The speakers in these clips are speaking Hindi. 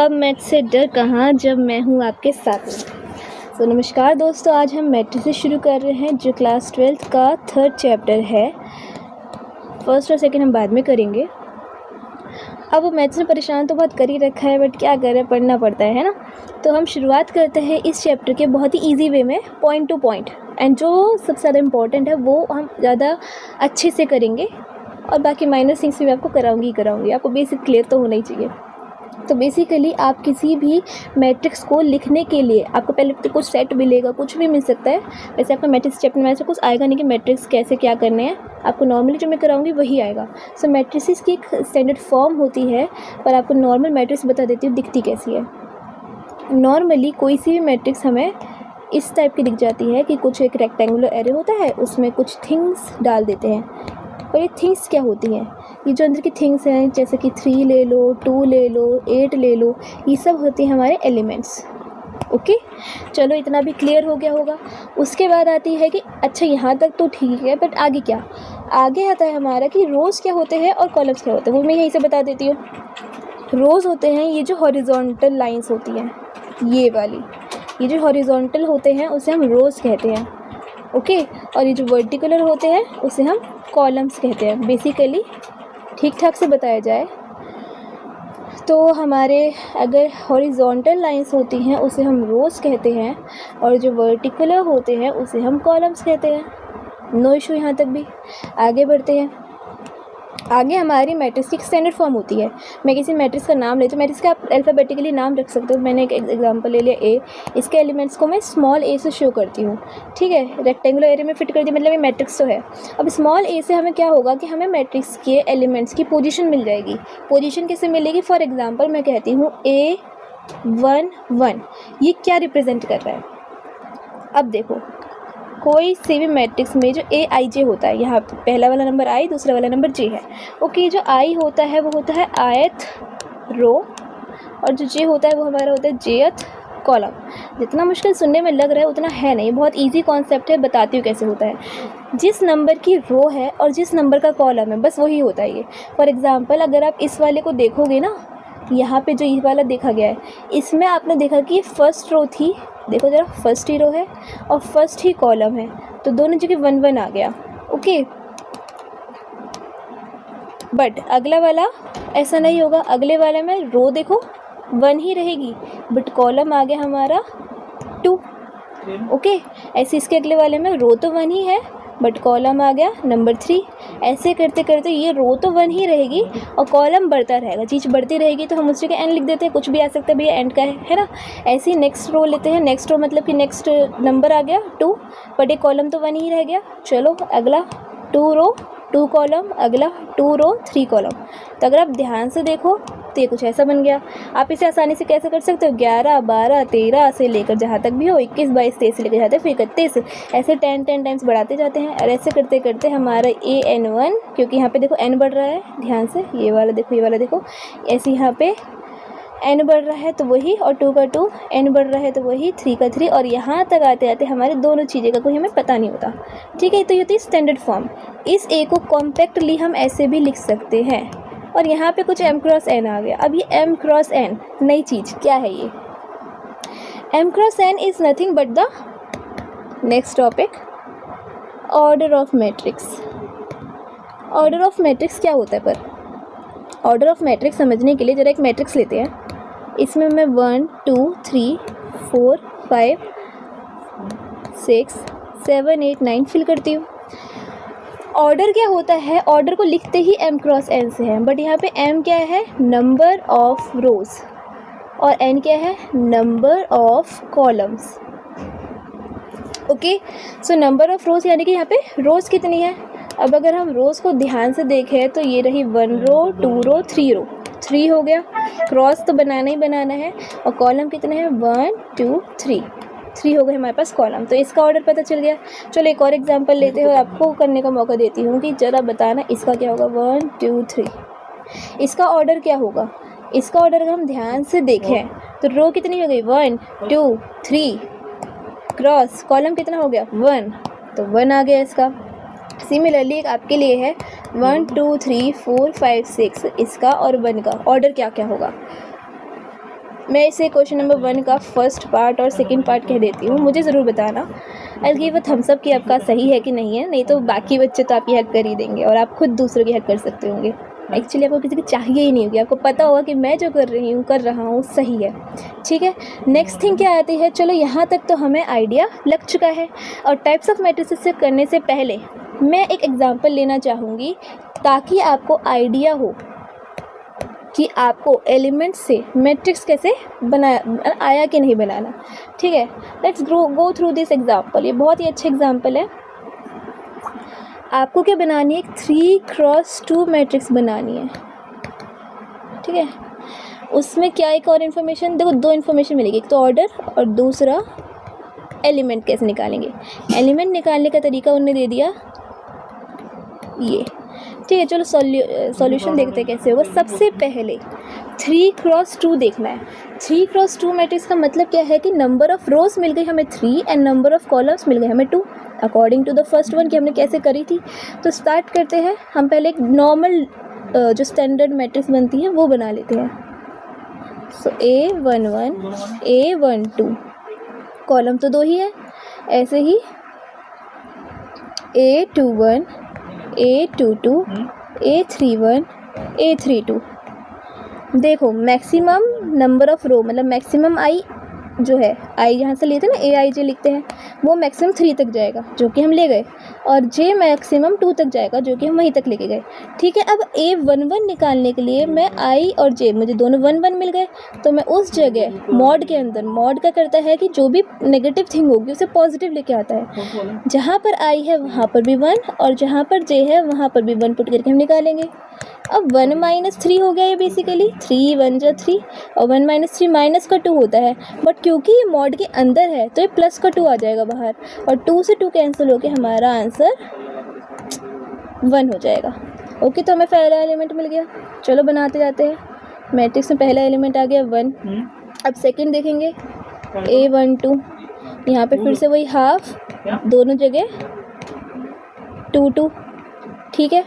अब मैथ से डर कहाँ जब मैं हूँ आपके साथ में। तो नमस्कार दोस्तों, आज हम मैट्रिसेस शुरू कर रहे हैं जो क्लास 12th का 3rd चैप्टर है। फर्स्ट और सेकंड हम बाद में करेंगे। अब मैथ्स में परेशान तो बहुत कर ही रखा है, बट क्या करें, पढ़ना पड़ता है ना। तो हम शुरुआत करते हैं इस चैप्टर के बहुत ही ईजी वे में, पॉइंट टू पॉइंट, एंड जो सबसे ज़्यादा इम्पॉर्टेंट है वो हम ज़्यादा अच्छे से करेंगे, और बाकी माइनर थिंग्स भी मैं आपको कराऊंगी। आपको बेसिक क्लियर तो होना ही चाहिए। तो बेसिकली आप किसी भी मैट्रिक्स को लिखने के लिए आपको पहले तो कुछ सेट मिलेगा, कुछ भी मिल सकता है। वैसे आपका मैट्रिक्स चैप्टर में ऐसा कुछ आएगा नहीं कि मैट्रिक्स कैसे क्या करने हैं, आपको नॉर्मली जो मैं कराऊंगी वही आएगा। सो मैट्रिसेस की एक स्टैंडर्ड फॉर्म होती है, पर आपको नॉर्मल मैट्रिक्स बता देती हूँ दिखती कैसी है। नॉर्मली कोई सी भी मैट्रिक्स हमें इस टाइप की दिख जाती है कि कुछ एक रेक्टेंगुलर एरे होता है, उसमें कुछ थिंग्स डाल देते हैं। और ये थिंग्स क्या होती हैं, ये जो अंदर की थिंग्स हैं, जैसे कि 3 ले लो, 2 ले लो, 8 ले लो, ये सब होती हैं हमारे एलिमेंट्स। ओके, चलो इतना भी क्लियर हो गया होगा। उसके बाद आती है कि अच्छा यहाँ तक तो ठीक है, बट आगे क्या, आगे आता है हमारा कि रोज़ क्या होते हैं और कॉलम्स क्या होते हैं। वो मैं यहीं से बता देती हूँ। रोज़ होते हैं ये जो हॉरिजॉन्टल लाइंस होती हैं, ये वाली, ये जो हॉरिजॉन्टल होते हैं उसे हम रोज़ कहते हैं। ओके, और ये जो वर्टिकुलर होते हैं उसे हम कॉलम्स कहते हैं। बेसिकली ठीक ठाक से बताया जाए तो हमारे अगर हॉरिजॉन्टल लाइंस होती हैं उसे हम रोज़ कहते हैं, और जो वर्टिकुलर होते हैं उसे हम कॉलम्स कहते हैं। नो इशू यहाँ तक भी। आगे बढ़ते हैं। आगे हमारी मैट्रिक्स की स्टैंडर्ड फॉर्म होती है। मैं किसी मैट्रिक्स का नाम लेती हूँ, मैट्रिक्स का आप अल्फ़ाबेटिकली नाम रख सकते हो। मैंने एक एग्जांपल ले लिया ए, इसके एलिमेंट्स को मैं स्मॉल ए से शो करती हूँ। ठीक है, रेक्टेंगुलर एरे में फिट कर दी, मतलब ये मैट्रिक्स तो है। अब स्मॉल ए से हमें क्या होगा कि हमें मैट्रिक्स के एलिमेंट्स की पोजीशन मिल जाएगी। पोजीशन कैसे मिलेगी? फॉर एग्जाम्पल मैं कहती हूँ A11, ये क्या रिप्रेजेंट कर रहा है? अब देखो, कोई सी भी मैट्रिक्स में जो ए आई जे होता है, यहाँ पहला वाला नंबर आई, दूसरा वाला नंबर जे है। ओके, जो आई होता है वो होता है आयत रो, और जो जे होता है वो हमारा होता है जेथ कॉलम। जितना मुश्किल सुनने में लग रहा है उतना है नहीं, बहुत इजी कॉन्सेप्ट है। बताती हूँ कैसे होता है। जिस नंबर की रो है और जिस नंबर का कॉलम है, बस वही होता है ये। फॉर एग्ज़ाम्पल अगर आप इस वाले को देखोगे ना, यहाँ पे जो ये वाला देखा गया है, इसमें आपने देखा कि ये फर्स्ट रो थी। देखो ज़रा, फर्स्ट ही रो है और फर्स्ट ही कॉलम है, तो दोनों जगह 1 1 आ गया। ओके, बट अगला वाला ऐसा नहीं होगा। अगले वाले में रो देखो 1 ही रहेगी, बट कॉलम आ गया हमारा 2। ओके, ऐसे इसके अगले वाले में रो तो 1 ही है, बट कॉलम आ गया नंबर 3। ऐसे करते करते ये रो तो 1 ही रहेगी और कॉलम बढ़ता रहेगा। चीज़ बढ़ती रहेगी तो हम उस जगह एन लिख देते हैं, कुछ भी आ सकता है भैया, एंड का है ना। ऐसे ही नेक्स्ट रो लेते हैं। नेक्स्ट रो मतलब कि नेक्स्ट नंबर आ गया 2, बट ये कॉलम तो 1 ही रह गया। चलो अगला 2 रो 2 कॉलम, अगला 2 रो 3 कॉलम। तो अगर आप ध्यान से देखो तो ये कुछ ऐसा बन गया। आप इसे आसानी से कैसे कर सकते हो? 11 12 13 से लेकर जहाँ तक भी हो, 21 22 23 से लेकर जाते हैं, फिर 31, ऐसे 10 टाइम्स बढ़ाते जाते हैं। और ऐसे करते करते हमारा AN1, क्योंकि यहाँ पे देखो n बढ़ रहा है, ध्यान से, ये वाला देखो, ये वाला देखो, ऐसे यहाँ पे n बढ़ रहा है तो वही, और 2 का 2, n बढ़ रहा है तो वही, 3 का 3, और यहाँ तक आते आते हमारे दोनों चीज़ें का कोई हमें पता नहीं होता। ठीक है, तो ये होती है स्टैंडर्ड फॉर्म। इस ए को कॉम्पैक्टली हम ऐसे भी लिख सकते हैं। और यहाँ पे कुछ m क्रॉस n आ गया। अब ये m क्रॉस n नई चीज़ क्या है? ये m cross n is nothing but the next topic, order of matrix. Order of matrix क्या होता है? पर ऑर्डर ऑफ मैट्रिक्स समझने के लिए ज़रा एक मैट्रिक्स लेते हैं। इसमें मैं 1 2 3 4 5 6 7 8 9 फिल करती हूँ। ऑर्डर क्या होता है? ऑर्डर को लिखते ही m क्रॉस n से है, बट यहाँ पे m क्या है? नंबर ऑफ रोज, और n क्या है? Number of columns. Okay, so number of रोज यानी कि यहाँ पे रोज कितनी है? अब अगर हम रोज को ध्यान से देखें तो ये रही 1 रो 2 रो 3 रो, 3 हो गया। क्रॉस तो बनाना ही बनाना है। और कॉलम कितने हैं? 1 2 3 हो गए हमारे पास कॉलम। तो इसका ऑर्डर पता चल गया। चलो एक और एग्जांपल लेते हो, आपको करने का मौका देती हूँ कि ज़रा बताना इसका क्या होगा। 1 2 3, इसका ऑर्डर क्या होगा? इसका ऑर्डर अगर हम ध्यान से देखें तो रो कितनी हो गई? 1 2 3, क्रॉस कॉलम कितना हो गया? 1, तो 1 आ गया इसका। सिमिलरली एक आपके लिए है 1 2 3 4 5 6, इसका और 1 का ऑर्डर क्या क्या होगा? मैं इसे क्वेश्चन नंबर 1 का फर्स्ट पार्ट और सेकंड पार्ट कह देती हूँ, मुझे ज़रूर बताना। I give a thumbs up कि आपका सही है कि नहीं है, नहीं तो बाकी बच्चे तो आपकी हेल्प कर ही देंगे और आप खुद दूसरों की हेल्प कर सकते होंगे। एक्चुअली आपको किसी की चाहिए ही नहीं होगी, आपको पता होगा कि मैं जो कर रहा हूँ सही है। ठीक है, नेक्स्ट थिंग क्या आती है, चलो यहाँ तक तो हमें आइडिया लग चुका है। और टाइप्स ऑफ मैट्रिसेस से करने से पहले मैं एक एग्जांपल लेना चाहूँगी ताकि आपको आइडिया हो कि आपको एलिमेंट्स से मैट्रिक्स कैसे बनाया आया कि नहीं बनाना। ठीक है, let's go through this example. ये बहुत ही अच्छा एग्जांपल है। आपको क्या बनानी है, एक 3x2 मैट्रिक्स बनानी है। ठीक है, उसमें क्या एक और इन्फॉर्मेशन, देखो 2 इन्फॉर्मेशन मिलेगी, एक तो ऑर्डर और दूसरा एलिमेंट कैसे निकालेंगे। एलिमेंट निकालने का तरीका उन्होंने दे दिया ये। ठीक है, चलो सॉल्यूशन देखते हैं कैसे होगा। सबसे पहले 3x2 देखना है। 3x2 मैट्रिक्स का मतलब क्या है कि नंबर ऑफ रोज मिल गई हमें 3 एंड नंबर ऑफ कॉलम्स मिल गए हमें 2 according to the first one कि हमने कैसे करी थी। तो स्टार्ट करते हैं, हम पहले एक नॉर्मल जो स्टैंडर्ड मैट्रिक्स बनती है वो बना लेते हैं। सो A11 A12 कॉलम तो 2 ही है, ऐसे ही A21 A22 A31 A32। देखो मैक्सिमम नंबर ऑफ रो मतलब मैक्सिमम आई जो है, आई यहाँ से लेते हैं ना, AIJ लिखते हैं, वो मैक्सिमम 3 तक जाएगा जो कि हम ले गए, और J मैक्सिमम 2 तक जाएगा जो कि हम वहीं तक लेके गए। ठीक है, अब A11 निकालने के लिए मैं I और J मुझे दोनों 1 1 मिल गए, तो मैं उस जगह मॉड के अंदर, मॉड का करता है कि जो भी नेगेटिव थिंग होगी उसे पॉजिटिव लेके आता है। जहाँ पर I है वहाँ पर भी 1 और जहाँ पर J है वहाँ पर भी 1 पुट करके हम निकालेंगे। अब 1 - 3 हो गया ये बेसिकली, 3 1 जा 3 और 1 - 3 माइनस का 2 होता है, बट क्योंकि ये मॉड के अंदर है तो ये प्लस का 2 आ जाएगा बाहर, और 2 से 2 कैंसिल होके हमारा आंसर 1 हो जाएगा। ओके, तो हमें पहला एलिमेंट मिल गया। चलो बनाते जाते हैं। मैट्रिक्स में पहला एलिमेंट आ गया 1। अब सेकंड देखेंगे A12, यहाँ पे फिर से वही हाफ, दोनों जगह 2 2। ठीक है,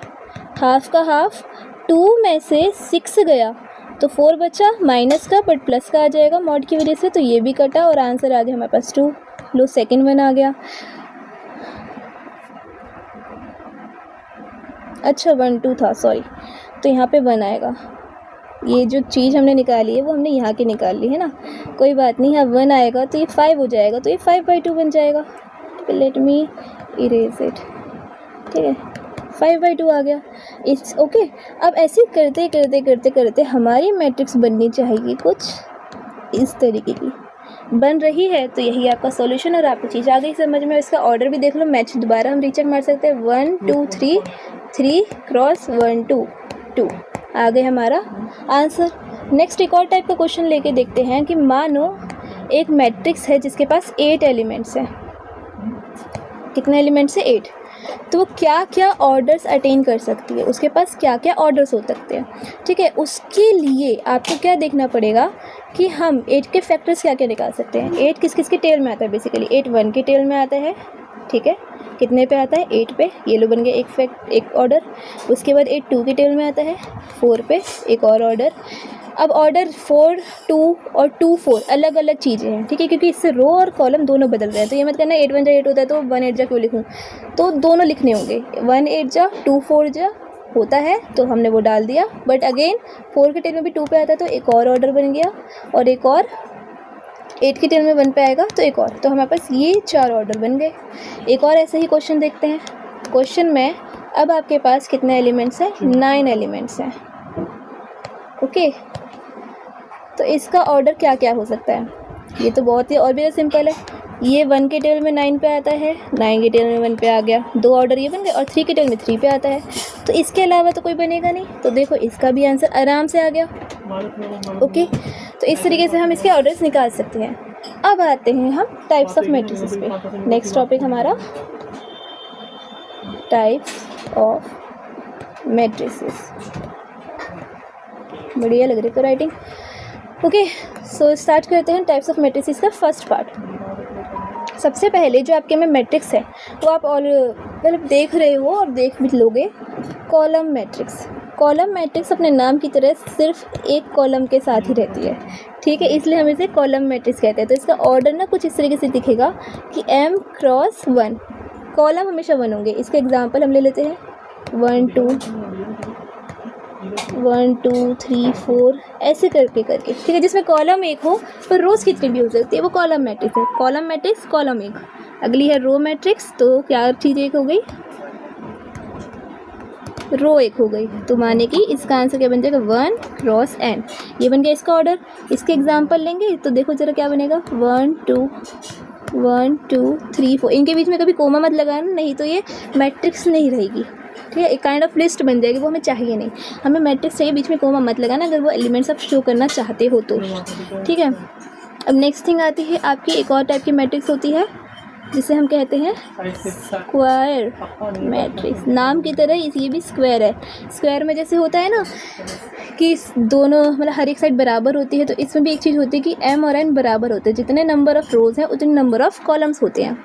हाफ का हाफ, 2 में से 6 गया तो 4 बचा, माइनस का बट प्लस का आ जाएगा मॉड की वजह से, तो ये भी कटा और आंसर आ गया हमारे पास 2। लो सेकंड वन आ गया। अच्छा 1 2 था, सॉरी, तो यहाँ पे 1 आएगा। ये जो चीज़ हमने निकाली है वो हमने यहाँ की निकाल ली है ना, कोई बात नहीं। यहाँ 1 आएगा तो ये 5 हो जाएगा, तो ये 5/2 बन जाएगा। Let me erase it. ठीक है, 5/2 आ गया। It's okay. अब ऐसे करते करते करते करते हमारी मैट्रिक्स बननी चाहिए कुछ इस तरीके की। बन रही है तो यही आपका सॉल्यूशन और आपको चीज़ आ गई समझ में। इसका ऑर्डर भी देख लो, मैच दोबारा हम रीचेक मार सकते हैं। 1 2 3 3 क्रॉस 1 2 2 आ गए हमारा आंसर। नेक्स्ट एक और टाइप का क्वेश्चन लेके देखते हैं कि मानो एक मैट्रिक्स है जिसके पास 8 एलिमेंट्स हैं। कितने एलिमेंट्स है? 8। तो वो क्या क्या ऑर्डर्स अटेन कर सकती है, उसके पास क्या क्या ऑर्डर्स हो सकते हैं। ठीक है, उसके लिए आपको क्या देखना पड़ेगा कि हम 8 के फैक्टर्स क्या क्या निकाल सकते हैं। 8 किस किस के टेल में आता है बेसिकली? 8 1 के टेल में आता है। ठीक है, कितने पे आता है? 8 पे, ये लो बन गया एक ऑर्डर। उसके बाद 8 2 के टेल में आता है, 4 पे एक और ऑर्डर। अब ऑर्डर 4 2 और 2 4 अलग अलग चीज़ें हैं। ठीक है, क्योंकि इससे रो और कॉलम दोनों बदल रहे हैं, तो ये मत करना 8 1 जा 8 होता है तो 1 8 जा क्यों लिखूँ, तो दोनों लिखने होंगे। 1 8 जा 2 4 जा होता है तो हमने वो डाल दिया, बट अगेन 4 के टेल में भी 2 पे आता है तो एक और ऑर्डर बन गया, और एक और 8 के टेल में 1 पे आएगा तो एक और, तो हमारे पास ये 4 ऑर्डर बन गए। एक और ऐसे ही क्वेश्चन देखते हैं। क्वेश्चन में अब आपके पास कितने एलिमेंट्स हैं? 9 एलिमेंट्स हैं। ओके, तो इसका ऑर्डर क्या क्या हो सकता है? ये तो बहुत ही और भी सिंपल है। ये 1 के टेल में 9 पे आता है, 9 के टेल में 1 पे आ गया, 2 ऑर्डर ये बन गए, और 3 के टेल में 3 पे आता है, तो इसके अलावा तो कोई बनेगा नहीं। तो देखो इसका भी आंसर आराम से आ गया। ओके, तो इस तरीके से हम इसके ऑर्डर्स निकाल सकते हैं। अब आते हैं हम टाइप्स ऑफ मैट्रिसेस पे। नेक्स्ट टॉपिक हमारा टाइप्स ऑफ मैट्रिसेस। बढ़िया लग रही है तो राइटिंग। ओके, सो स्टार्ट करते हैं टाइप्स ऑफ मैट्रिसेस का फर्स्ट पार्ट। सबसे पहले जो आपके में मैट्रिक्स है वो आप और मतलब देख रहे हो और देख भी लोगे, कॉलम मैट्रिक्स। कॉलम मैट्रिक्स अपने नाम की तरह सिर्फ एक कॉलम के साथ ही रहती है, ठीक है, इसलिए हम इसे कॉलम मैट्रिक्स कहते हैं। तो इसका ऑर्डर ना कुछ इस तरीके से दिखेगा कि m क्रॉस 1, कॉलम हमेशा 1 होंगे। इसके एग्जांपल हम ले लेते हैं 1 2 1 2 3 4 ऐसे करके ठीक है, जिसमें कॉलम एक हो पर रोज़ कितनी भी हो सकती है, वो कॉलम मैट्रिक्स है। कॉलम मैट्रिक्स कॉलम एक। अगली है रो मैट्रिक्स, तो क्या चीज़ एक हो गई, रो एक हो गई। तो माने कि इसका आंसर क्या बन जाएगा 1 क्रॉस n। ये बन गया इसका ऑर्डर। इसके एग्जांपल लेंगे तो देखो ज़रा क्या बनेगा 1 2 1 2 3 4। इनके बीच में कभी कोमा मत लगाना, नहीं तो ये मैट्रिक्स नहीं रहेगी, ठीक है, एक काइंड ऑफ लिस्ट बन जाएगी, वो हमें चाहिए नहीं। हमें मैट्रिक्स चाहिए, बीच में कोमा मत लगाना अगर वो एलिमेंट्स आप शो करना चाहते हो तो, ठीक है। अब नेक्स्ट थिंग आती है आपकी, एक और टाइप की मैट्रिक्स होती है जिसे हम कहते हैं स्क्वायर मैट्रिक्स। नाम की तरह ये भी स्क्वायर है। स्क्वायर में जैसे होता है ना कि दोनों मतलब हर एक साइड बराबर होती है, तो इसमें भी एक चीज़ होती है कि m और n बराबर होते हैं। जितने नंबर ऑफ़ रोज़ हैं उतने नंबर ऑफ़ कॉलम्स होते हैं,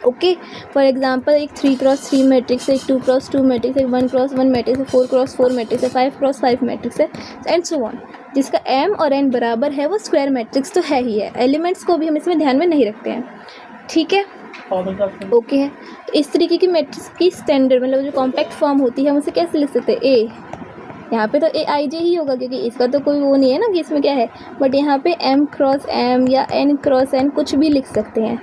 ओके। फॉर एग्जांपल एक 3 क्रॉस 3 मैट्रिक्स है, एक 2 क्रॉस 2 मैट्रिक्स है, एक 1 क्रॉस 1 मैट्रिक्स है, 4 क्रॉस 4 मैट्रिक्स है, 5 क्रॉस 5 मैट्रिक्स है, एंड सो ऑन। जिसका m और n बराबर है वो स्क्वायर मैट्रिक्स तो है ही है। एलिमेंट्स को भी हम इसमें ध्यान में नहीं रखते हैं, ठीक है, ओके है। तो इस तरीके की मैट्रिक्स की स्टैंडर्ड मतलब जो कॉम्पैक्ट फॉर्म होती है हम उसे कैसे लिख सकते हैं, ए, यहाँ पे तो ए आई जे ही होगा क्योंकि इसका तो कोई वो नहीं है ना कि इसमें क्या है, बट यहाँ पे m क्रॉस m या n क्रॉस n कुछ भी लिख सकते हैं,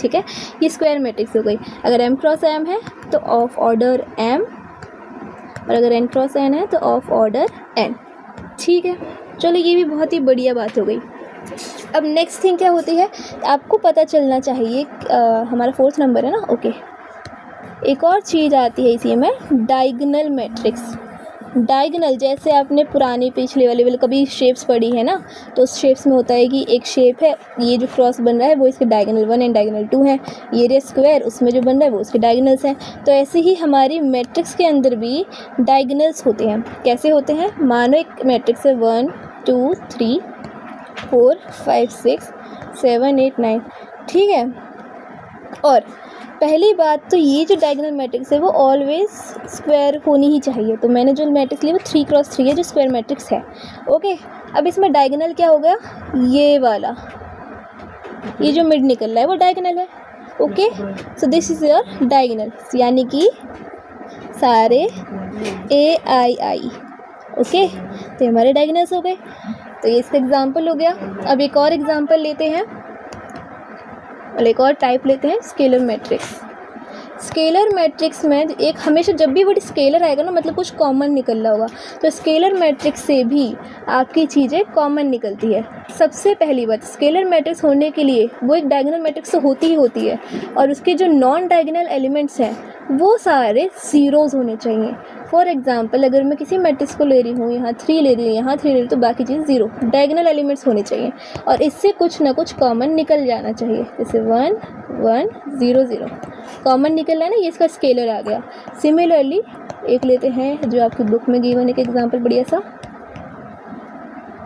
ठीक है। ये स्क्वायर मैट्रिक्स हो गई। अगर m क्रॉस m है तो ऑफ ऑर्डर m, और अगर n क्रॉस n है तो ऑफ ऑर्डर n, ठीक है। चलो ये भी बहुत ही बढ़िया बात हो गई। अब नेक्स्ट थिंग क्या होती है, आपको पता चलना चाहिए, हमारा 4th नंबर है ना, ओके। एक और चीज़ आती है इसी में, डायगोनल मैट्रिक्स। डायगोनल जैसे आपने पुरानी पिछले वाले वाले कभी शेप्स पढ़ी है ना, तो उस शेप्स में होता है कि एक शेप है, ये जो क्रॉस बन रहा है वो इसके डायगोनल 1 एंड डायगोनल 2 है, ये रे स्क्वायर उसमें जो बन रहा है वो उसके डायगोनल्स हैं। तो ऐसे ही हमारी मैट्रिक्स के अंदर भी डायगोनल्स होते हैं। कैसे होते हैं, मानो एक मैट्रिक्स है 1 2 3 4 5 6 7 8 9, ठीक है। और पहली बात तो ये जो डायगोनल मैट्रिक्स है वो ऑलवेज स्क्वायर होनी ही चाहिए। तो मैंने जो मैट्रिक्स ली वो 3 क्रॉस 3 है जो स्क्वायर मैट्रिक्स है, ओके। अब इसमें डायगोनल क्या हो गया, ये वाला, ये जो मिड निकल रहा है वो डायगोनल है, okay. So this is your diagonal, यानी कि सारे ए आई आई, ओके। तो हमारे डायगोनल्स हो गए। तो ये इसका एग्जाम्पल हो गया। अब एक और एग्जाम्पल लेते हैं और एक और टाइप लेते हैं, स्केलर मैट्रिक्स। स्केलर मैट्रिक्स में एक हमेशा जब भी वर्ड स्केलर आएगा ना मतलब कुछ कॉमन निकल रहा होगा, तो स्केलर मैट्रिक्स से भी आपकी चीज़ें कॉमन निकलती है। सबसे पहली बात, स्केलर मैट्रिक्स होने के लिए वो एक डायगोनल मैट्रिक्स तो होती ही होती है, और उसके जो नॉन डायगोनल एलिमेंट्स हैं वो सारे ज़ीरोज़ होने चाहिए। फॉर एग्जांपल अगर मैं किसी मैट्रिक्स को ले रही हूँ, यहाँ 3 ले रही हूँ, यहाँ 3 ले रही हूँ, तो बाकी चीज़ 0 डायगोनल एलिमेंट्स होने चाहिए, और इससे कुछ ना कुछ कॉमन निकल जाना चाहिए। जैसे 1 1 0 0 कॉमन निकल रहा है ना, ये इसका स्केलर आ गया। सिमिलरली एक लेते हैं जो आपकी बुक में गिवन एक एग्जाम्पल बढ़िया सा,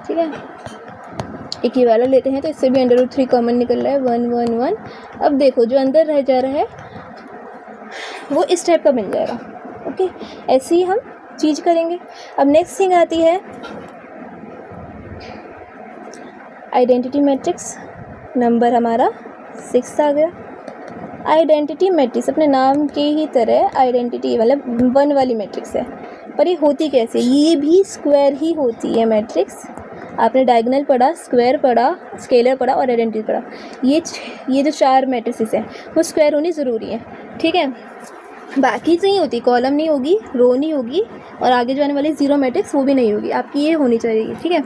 ठीक है, एक ये वाला लेते हैं, तो इससे भी √3 कॉमन निकल रहा है, 1 1 1। अब देखो जो अंदर रह जा रहा है वो इस टाइप का बन जाएगा, ओके। ऐसे ही हम चीज़ करेंगे। अब नेक्स्ट थिंग आती है आइडेंटिटी मैट्रिक्स। नंबर हमारा 6 आ गया। आइडेंटिटी मैट्रिक्स अपने नाम के ही तरह आइडेंटिटी मतलब 1 वाली मैट्रिक्स है, पर ये होती कैसे, ये भी स्क्वायर ही होती है मैट्रिक्स। आपने डायगोनल पढ़ा, स्क्वायर पढ़ा, स्केलर पढ़ा और आइडेंटिटी पढ़ा, ये जो 4 मैट्रिसेस हैं वो स्क्वायर होनी ज़रूरी है, ठीक है। बाकी नहीं होती, कॉलम नहीं होगी, रो नहीं होगी, और आगे जो आने वाली 0 मैट्रिक्स वो भी नहीं होगी, आपकी ये होनी चाहिए, ठीक है।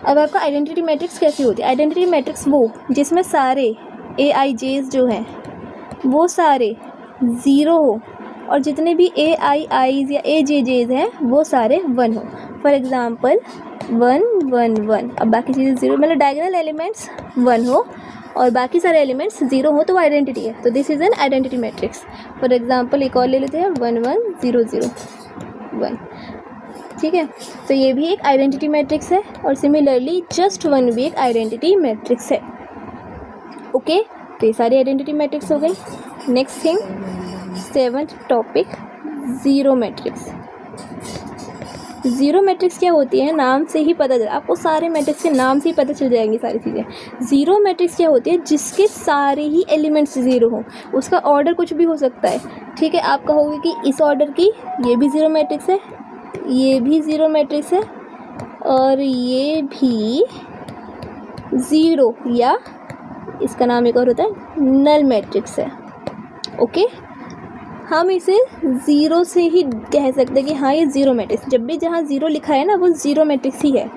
अब आपका आइडेंटिटी मैट्रिक्स कैसी होती है, आइडेंटिटी मैट्रिक्स वो जिसमें सारे ए आई जेज जो हैं वो सारे 0 हो, और जितने भी ए आई आईज या ए जे जेज हैं वो सारे 1 हो। फॉर एग्ज़ाम्पल 1 1 1, अब बाकी चीज़ें 0, मतलब डायगोनल एलिमेंट्स 1 हो और बाकी सारे एलिमेंट्स 0 हो तो वो आइडेंटिटी है। तो this is an identity matrix. For example एक और ले लेते हैं 1 1 0 0 1, ठीक है। तो ये भी एक आइडेंटिटी मैट्रिक्स है, और सिमिलरली जस्ट 1 भी एक आइडेंटिटी मैट्रिक्स है, ओके। तो ये सारी आइडेंटिटी मैट्रिक्स हो गई। Next thing 7th topic, zero matrix. Zero matrix क्या होती है, नाम से ही पता चल, आपको सारे मैट्रिक्स के नाम से ही पता चल जाएंगी सारी चीज़ें। ज़ीरो मैट्रिक्स क्या होती है, जिसके सारे ही एलिमेंट्स ज़ीरो हों, उसका ऑर्डर कुछ भी हो सकता है, ठीक है। आप कहोगे कि इस ऑर्डर की ये भी ज़ीरो मैट्रिक्स है, ये भी ज़ीरो मैट्रिक्स है, और ये भी ज़ीरो, या इसका नाम एक और होता है नल मैट्रिक्स है। ओके, हम इसे ज़ीरो से ही कह सकते हैं कि हाँ ये ज़ीरो मैट्रिक्स, जब भी जहाँ ज़ीरो लिखा है ना वो ज़ीरो मैट्रिक्स ही है।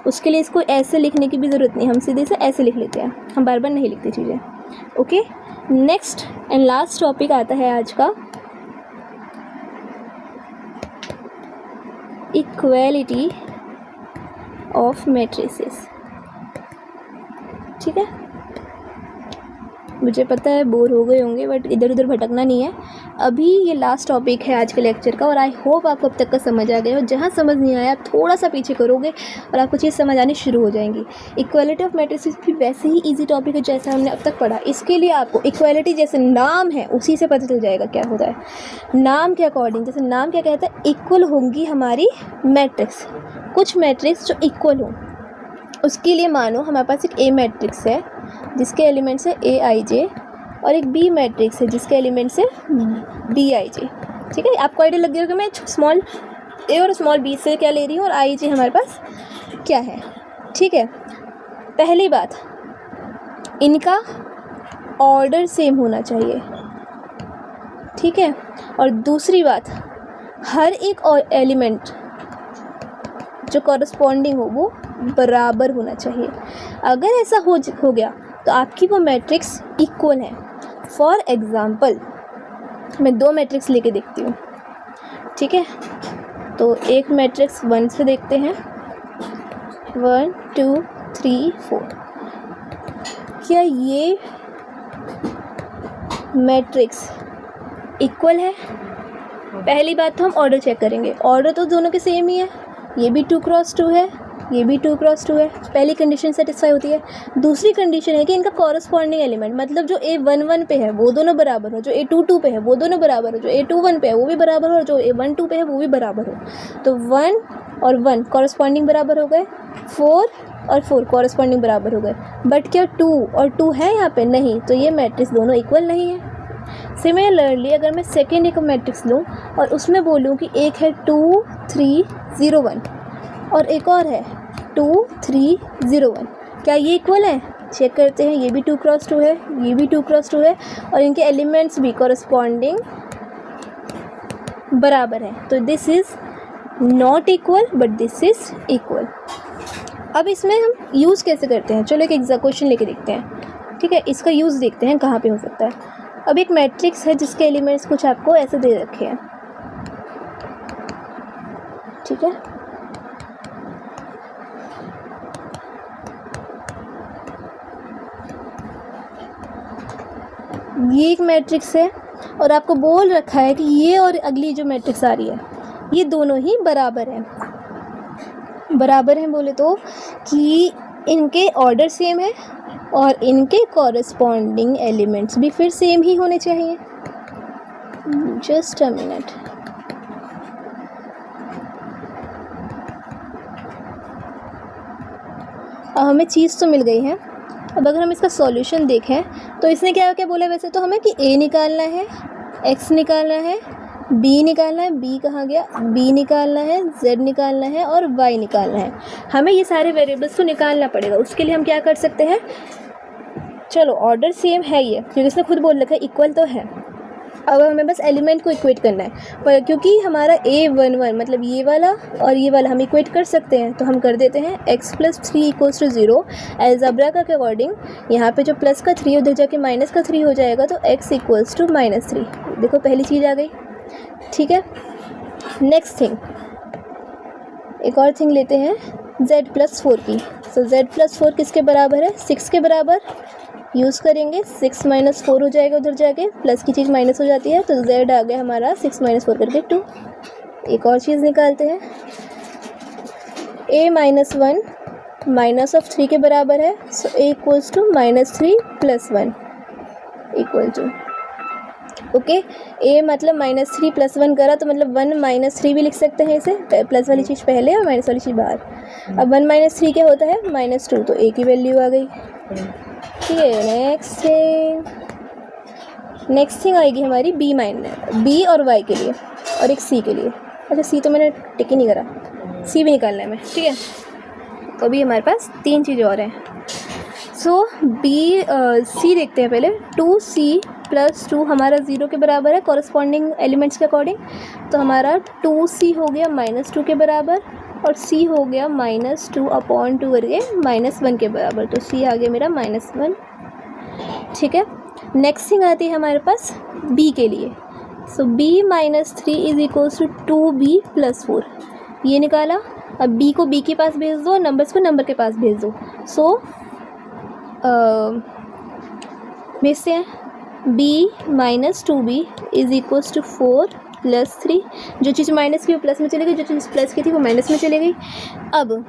उसके लिए इसको ऐसे लिखने की भी ज़रूरत नहीं, हम सीधे से ऐसे लिख लेते हैं, हम बार बार नहीं लिखते चीज़ें। Okay, next and last topic आता है आज का, इक्वालिटी ऑफ मैट्रिसेस। ठीक है, मुझे पता है बोर हो गए होंगे, बट इधर उधर भटकना नहीं है। अभी ये लास्ट टॉपिक है आज के लेक्चर का, और आई होप आपको अब तक का समझ आ गया हो। जहाँ समझ नहीं आया थोड़ा सा पीछे करोगे और आपको चीज़ समझ आनी शुरू हो जाएंगी। इक्वालिटी ऑफ मैट्रिसेस भी वैसे ही इजी टॉपिक है जैसा हमने अब तक पढ़ा। इसके लिए आपको इक्वालिटी जैसे नाम है उसी से पता चल जाएगा क्या होता है। नाम के अकॉर्डिंग, जैसे नाम क्या कहता है, इक्वल होंगी हमारी मैट्रिक्स, कुछ मैट्रिक्स जो इक्वल हों। उसके लिए मानो हमारे पास एक ए मैट्रिक्स है जिसके एलिमेंट्स है ए आई जे, और एक बी मैट्रिक्स है जिसके एलिमेंट्स है बी आई जे। ठीक है, आपको आइडिया लग गया कि मैं स्मॉल ए और स्मॉल बी से क्या ले रही हूँ और आई जे हमारे पास क्या है। ठीक है, पहली बात, इनका ऑर्डर सेम होना चाहिए। ठीक है, और दूसरी बात, हर एक और एलिमेंट जो कॉरस्पॉन्डिंग हो वो बराबर होना चाहिए। अगर ऐसा हो गया तो आपकी वो मैट्रिक्स इक्वल है। फॉर एग्ज़ाम्पल मैं दो मैट्रिक्स लेके देखती हूँ। ठीक है, तो एक मैट्रिक्स 1 से देखते हैं, 1 2 3 4। क्या ये मैट्रिक्स इक्वल है? पहली बात तो हम ऑर्डर चेक करेंगे, ऑर्डर तो दोनों के सेम ही है, ये भी 2 क्रॉस 2 है, ये भी 2 क्रॉस 2 है। पहली कंडीशन सेटिस्फाई होती है। दूसरी कंडीशन है कि इनका कॉरस्पॉन्डिंग एलिमेंट, मतलब जो A11 पे है वो दोनों बराबर हो, जो A22 पे है वो दोनों बराबर हो, जो A21 पे है वो भी बराबर हो, और जो A12 पे है वो भी बराबर हो। तो 1 और 1 कॉरस्पॉन्डिंग बराबर हो गए, 4 और 4 कॉरस्पॉन्डिंग बराबर हो गए। बट क्या 2 और 2 है यहाँ पे? नहीं, तो ये मैट्रिक्स दोनों इक्वल नहीं है। सिमिलरली अगर मैं सेकेंड एक मैट्रिक्स लूँ और उसमें बोलूँ कि एक है 2 3 0 1 और एक और है 2 3 0 1, क्या ये इक्वल है? चेक करते हैं, ये भी 2 क्रॉस 2 है, ये भी 2 क्रॉस 2 है, और इनके एलिमेंट्स भी कॉरस्पॉन्डिंग बराबर है। तो this is not equal but this is equal. अब इसमें हम यूज़ कैसे करते हैं, चलो एक क्वेश्चन लेके देखते हैं। ठीक है, इसका यूज़ देखते हैं कहाँ पे हो सकता है। अब एक मैट्रिक्स है जिसके एलिमेंट्स कुछ आपको ऐसे दे रखे हैं। ठीक है, ये एक मैट्रिक्स है और आपको बोल रखा है कि ये और अगली जो मैट्रिक्स आ रही है ये दोनों ही बराबर हैं। बराबर हैं बोले तो कि इनके ऑर्डर सेम है और इनके कॉरस्पॉन्डिंग एलिमेंट्स भी फिर सेम ही होने चाहिए। जस्ट अ मिनट, अब हमें चीज़ तो मिल गई है। अब अगर हम इसका सॉल्यूशन देखें तो इसने क्या क्या बोला वैसे तो हमें कि a निकालना है, x निकालना है, b निकालना है, b कहाँ गया, b निकालना है, z निकालना है और y निकालना है। हमें ये सारे वेरिएबल्स को निकालना पड़ेगा। उसके लिए हम क्या कर सकते हैं, चलो ऑर्डर सेम है ये, क्योंकि इसने खुद बोल रखा है इक्वल तो है। अब हमें बस एलिमेंट को इक्वेट करना है, पर क्योंकि हमारा A11 मतलब ये वाला और ये वाला हम इक्वेट कर सकते हैं तो हम कर देते हैं x + 3 = 0। अलजेब्रा के अकॉर्डिंग यहाँ पे जो प्लस का 3 उधर जाके माइनस का 3 हो जाएगा, तो x = -3। देखो पहली चीज़ आ गई। ठीक है, नेक्स्ट थिंग, एक और थिंग लेते हैं z + 4 की। सो z + 4 किसके बराबर है, 6 के बराबर। यूज़ करेंगे, 6 - 4 हो जाएगा, उधर जाके प्लस की चीज़ माइनस हो जाती है, तो z आ गया हमारा 6 - 4 करके 2। एक और चीज़ निकालते हैं, a - 1 -3 के बराबर है, सो a = -3 + 1 = ओके, ए मतलब -3 + 1 करा तो मतलब 1 - 3 भी लिख सकते हैं इसे, प्लस वाली चीज़ पहले और माइनस वाली चीज़ बाहर। अब 1 - 3 क्या होता है -2, तो ए की वैल्यू आ गई। ठीक है, नेक्स्ट थिंग आएगी हमारी बी और वाई के लिए और एक सी के लिए। अच्छा सी तो मैंने टिक ही नहीं करा, सी भी निकालना है मैं। ठीक है, तो अभी हमारे पास 3 चीज़ें और हैं। सो सी देखते हैं पहले। 2c + 2 हमारा 0 के बराबर है कॉरस्पॉन्डिंग एलिमेंट्स के अकॉर्डिंग, तो हमारा 2c हो गया -2 के बराबर और c हो गया -2/2 करके -1 के बराबर, तो c आ गया मेरा -1। ठीक है, नेक्स्ट थिंग आती है हमारे पास b के लिए। सो b - 3 = 2b + 4, ये निकाला। अब b को b के पास भेज दो, नंबर्स को नंबर के पास भेज दो। सो भेजते हैं। b - 2b = 4 + 3, जो चीज़ माइनस की वो प्लस में चली गई, जो चीज़ प्लस की थी वो माइनस में चली गई। अब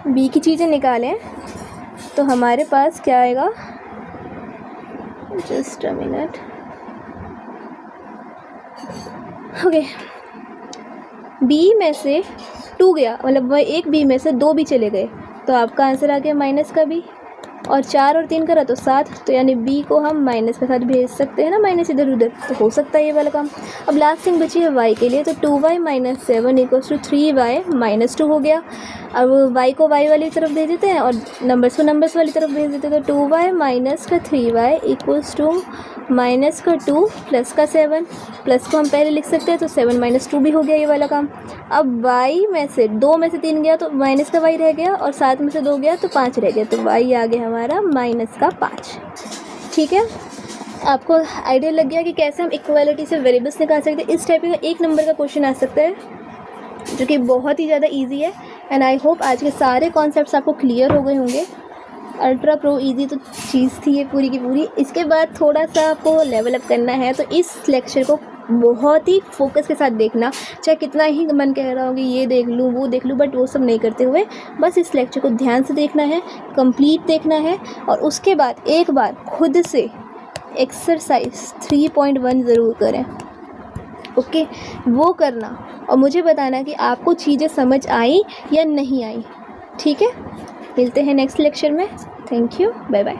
b की चीज़ें निकालें तो हमारे पास क्या आएगा, just a minute. Okay, b में से 2 गया, मतलब वह एक b में से 2 भी चले गए, तो आपका आंसर आ गया माइनस का b। और 4 और 3 करा तो 7, तो यानी b को हम माइनस के साथ भेज सकते हैं ना, माइनस इधर उधर, तो हो सकता है ये वाला काम। अब लास्ट थिंग बची है y के लिए, तो 2y - 7 = 3y - 2 हो गया। अब y को y वाली तरफ भेज देते हैं और नंबर्स को नंबर्स वाली तरफ भेज देते हैं, तो 2y - 3y = -2 + 7, प्लस को हम पहले लिख सकते हैं, तो 7 - 2 भी हो गया ये वाला काम। अब y में से 2 में से 3 गया तो माइनस का y रह गया, और 7 में से 2 गया तो 5 रह गया, तो y आ गया हमारा -5। ठीक है, आपको आइडिया लग गया कि कैसे हम इक्वालिटी से वेरिएबल्स निकाल सकते हैं। इस टाइप का 1 नंबर का क्वेश्चन आ सकता है जो कि बहुत ही ज़्यादा इजी है। एंड आई होप आज के सारे कॉन्सेप्ट्स आपको क्लियर हो गए होंगे। अल्ट्रा प्रो इजी तो चीज़ थी ये पूरी की पूरी। इसके बाद थोड़ा सा आपको लेवल अप करना है, तो इस लेक्चर को बहुत ही फोकस के साथ देखना, चाहे कितना ही मन कह रहा हो कि ये देख लूँ वो देख लूँ, बट वो सब नहीं करते हुए बस इस लेक्चर को ध्यान से देखना है, कंप्लीट देखना है। और उसके बाद एक बार खुद से एक्सरसाइज 3.1 ज़रूर करें। ओके, वो करना और मुझे बताना कि आपको चीज़ें समझ आई या नहीं आई। ठीक है, मिलते हैं नेक्स्ट लेक्चर में। Thank you, bye bye.